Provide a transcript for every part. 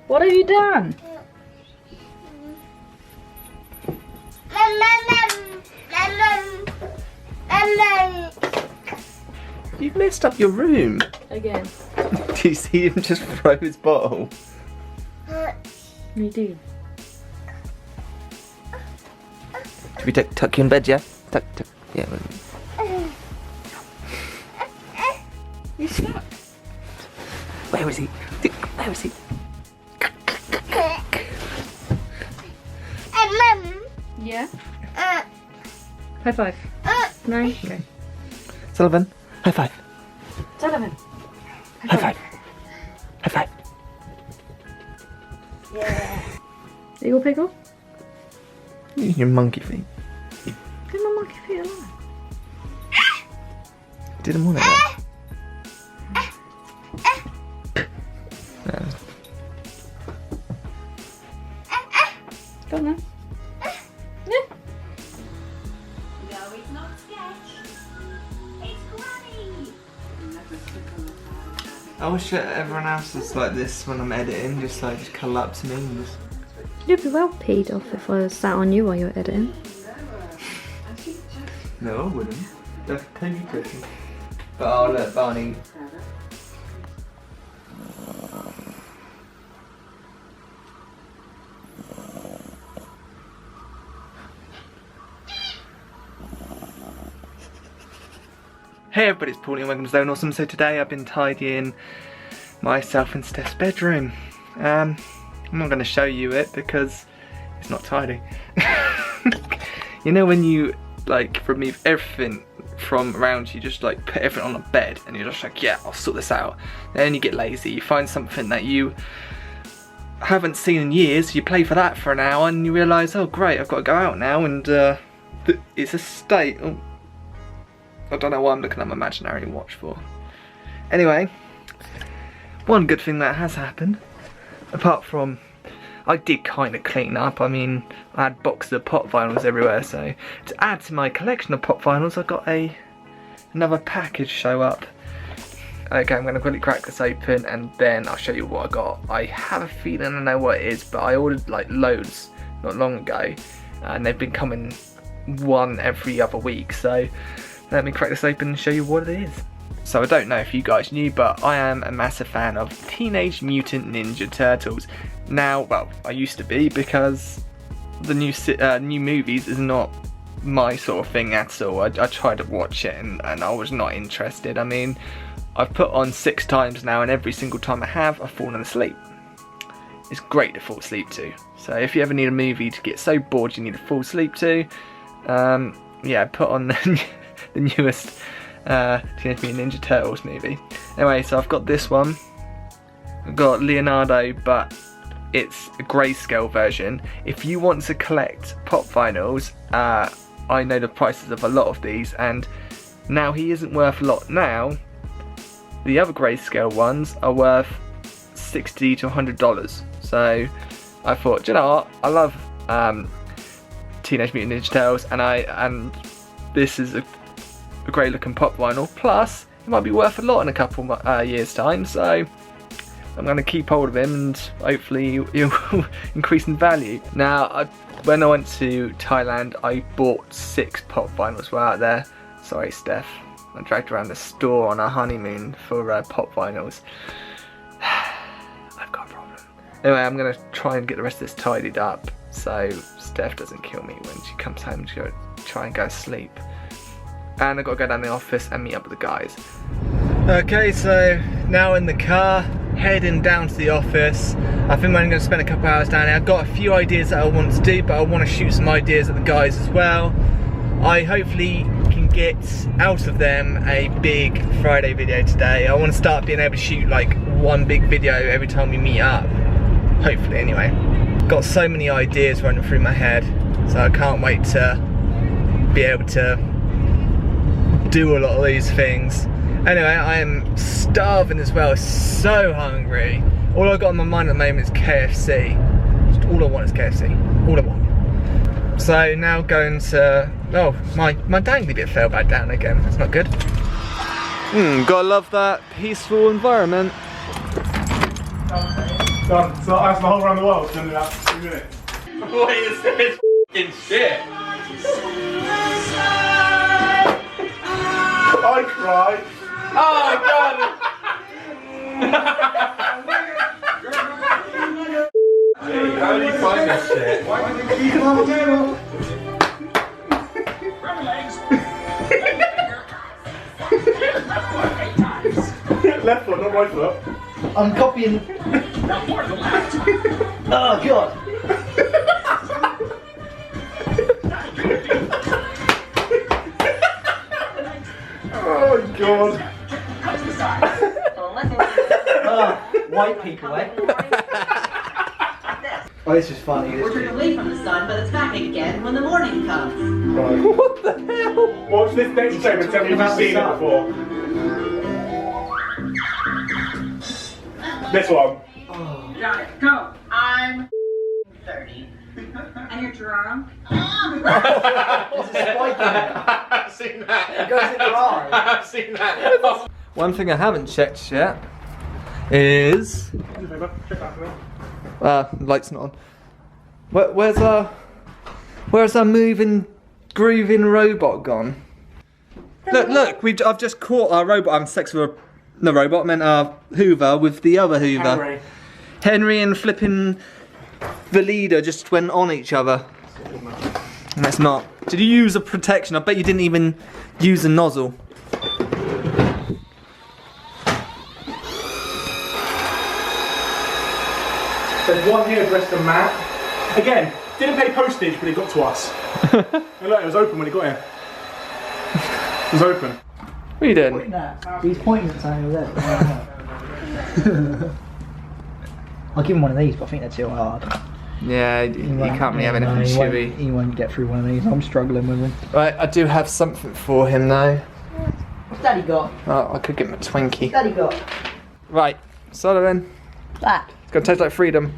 What have you done? You've messed up your room. Again. Do you see him just throw his bottle? Me do. Should we tuck you in bed, yeah? Tuck. Yeah. You slept. Where is he? Where is he? Yeah? High five. No? Okay. Sullivan, high five. Sullivan. High five. High five. Yeah. Eagle pickle? Your monkey feet. Leave my monkey feet alone. Didn't want it. No. Go on then. No, it's not Sketch. It's Granny. I wish everyone else was like this when I'm editing, just cuddle up to me and just... You'd be well peed off if I sat on you while you were editing. No, I wouldn't. That's a tiny cushion. But I'll let Barney... Hey everybody, it's Pauly and welcome to ZoneAwesome. So today I've been tidying myself and Steph's bedroom. I'm not going to show you it because it's not tidy. You know when you remove everything from around you, just put everything on a bed and you're just like, yeah, I'll sort this out. Then you get lazy, you find something that you haven't seen in years, you play for that for an hour and you realise, oh great, I've got to go out now and it's a state. Oh, I don't know why I'm looking at my imaginary watch for. Anyway, one good thing that has happened, apart from I did kind of clean up. I mean, I had boxes of pop vinyls everywhere, so to add to my collection of pop vinyls, I got another package show up. Okay, I'm going to quickly crack this open and then I'll show you what I got. I have a feeling I know what it is, but I ordered loads not long ago, and they've been coming one every other week, so let me crack this open and show you what it is. So I don't know if you guys knew, but I am a massive fan of Teenage Mutant Ninja Turtles. Now, well, I used to be, because the new movies is not my sort of thing at all. I tried to watch it and I was not interested. I mean, I've put on 6 times now and every single time I have, I've fallen asleep. It's great to fall asleep to. So if you ever need a movie to get so bored you need to fall asleep to, yeah, put on the newest Teenage Mutant Ninja Turtles movie. Anyway, so I've got this one. I've got Leonardo, but it's a grayscale version. If you want to collect pop vinyls, I know the prices of a lot of these, and now he isn't worth a lot now. The other grayscale ones are worth $60 to $100. So I thought, do you know what? I love Teenage Mutant Ninja Turtles, and this is a great looking pop vinyl. Plus, it might be worth a lot in a couple years' time. So I'm going to keep hold of him and hopefully he'll increase in value. Now, when I went to Thailand, I bought 6 pop vinyls while out there. Sorry, Steph. I dragged around the store on our honeymoon for pop vinyls. I've got a problem. Anyway, I'm going to try and get the rest of this tidied up so Steph doesn't kill me when she comes home to try and go to sleep. And I've got to go down to the office and meet up with the guys. Okay, so now in the car, heading down to the office. I think I'm only going to spend a couple hours down there. I've got a few ideas that I want to do, but I want to shoot some ideas at the guys as well. I hopefully can get out of them a big Friday video today. I want to start being able to shoot one big video every time we meet up. Hopefully, anyway. Got so many ideas running through my head, so I can't wait to be able to do a lot of these things. Anyway, I am starving as well, so hungry. All I've got on my mind at the moment is KFC. Just all I want is KFC, all I want. So now going to, oh, my dangly bit fell back down again, that's not good. Gotta love that peaceful environment. Done. So that's the whole around the world. Done in about 2 minutes. Wait, is this f***ing shit? I cried. Oh god! How do you find this shit? Left foot, not right foot. I'm copying. Oh god. Oh god. White people, eh? Oh, this is funny. We're turned away from the sun, but it's back again when the morning comes. Right. What the hell? Watch this next clip and tell me if you've seen it before. This one. Got it. Go. I'm 30. And you're drunk? There's a spike in it. I've seen that. It goes in your eye. I've seen that. One thing I haven't checked yet is Check that for me. light's not on. Where's our moving, grooving robot gone? Look, I've just caught our robot. I'm sex with the robot. I meant our Hoover with the other Hoover. Henry and flipping the leader just went on each other. That's not. Did you use a protection? I bet you didn't even use a nozzle. There's one here addressed to Matt. Again, didn't pay postage, but it got to us. And look, it was open when it got here. It was open. What are you doing? He's pointing at something over there. I'll give him one of these, but I think they're too hard. Yeah, you can't really have anything chewy. He won't get through one of these. I'm struggling with him. Right, I do have something for him though. What's Daddy got? Oh, I could give him a Twinkie. Daddy got? Right, Sullivan. That. It's gonna taste like freedom.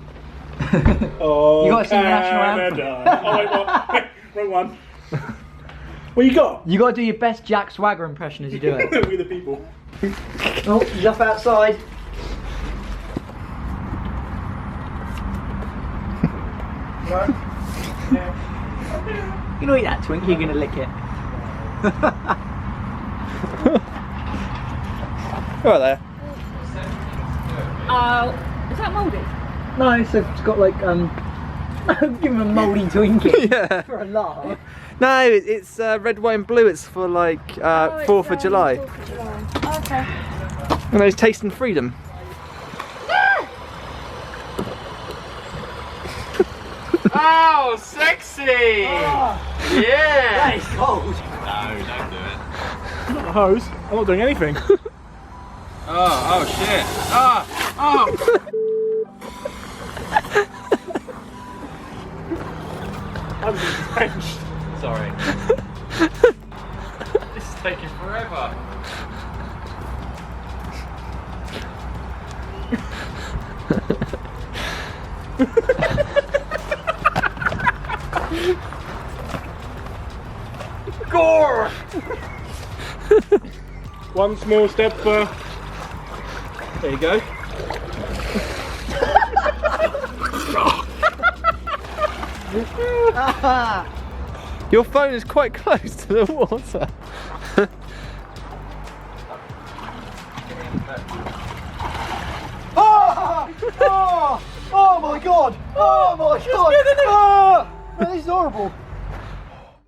Oh, You gotta sing the national anthem. Canada. Oh wait, what? Wrong one. What you got? You gotta do your best Jack Swagger impression as you do it. We the people. Oh, he's up outside. Right? You know, eat that Twinkie, you're gonna lick it. Right there. Is that mouldy? No, it's got like give him a mouldy Twinkie. Yeah. For a laugh. No, it's red, white and blue. It's for like 4th of July. 4th of July. Oh, okay. And it's tasting freedom. Oh, sexy! Oh, Yeah! that is cold. I'm not a hose. I'm not doing anything. Oh shit! Oh! I'm being drenched. Sorry. This is taking forever. Gore! One small step for. There you go. Your phone is quite close to the water. Oh my god! Oh my god! Oh, no, this is horrible.